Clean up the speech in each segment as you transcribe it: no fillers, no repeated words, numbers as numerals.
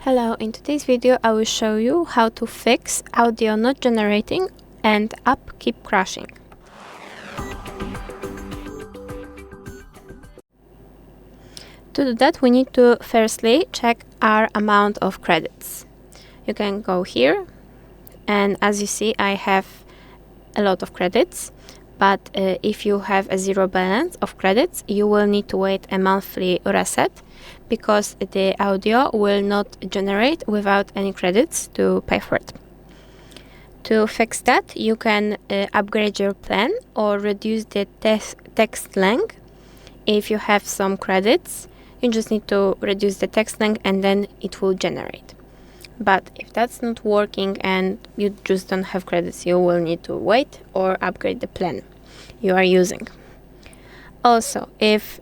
Hello, in today's video I will show you how to fix audio not generating and app keep crashing. To do that, we need to firstly check our amount of credits. You can go here, and as you see I have a lot of credits, but if you have a zero balance of credits, you will need to wait a monthly reset because the audio will not generate without any credits to pay for it. To fix that, you can upgrade your plan or reduce the text length. If you have some credits, you just need to reduce the text length and then it will generate. But if that's not working and you just don't have credits, you will need to wait or upgrade the plan you are using. Also, if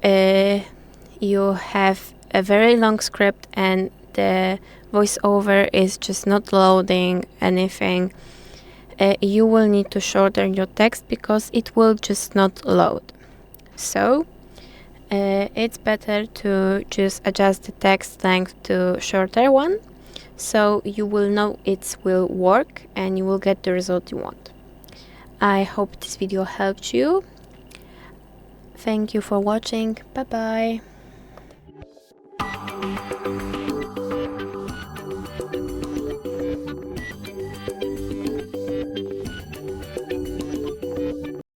you have a very long script and the voiceover is just not loading anything, you will need to shorten your text because it will just not load. So it's better to just adjust the text length to shorter one, so you will know it will work and you will get the result you want. I hope this video helped you. Thank you for watching. Bye bye.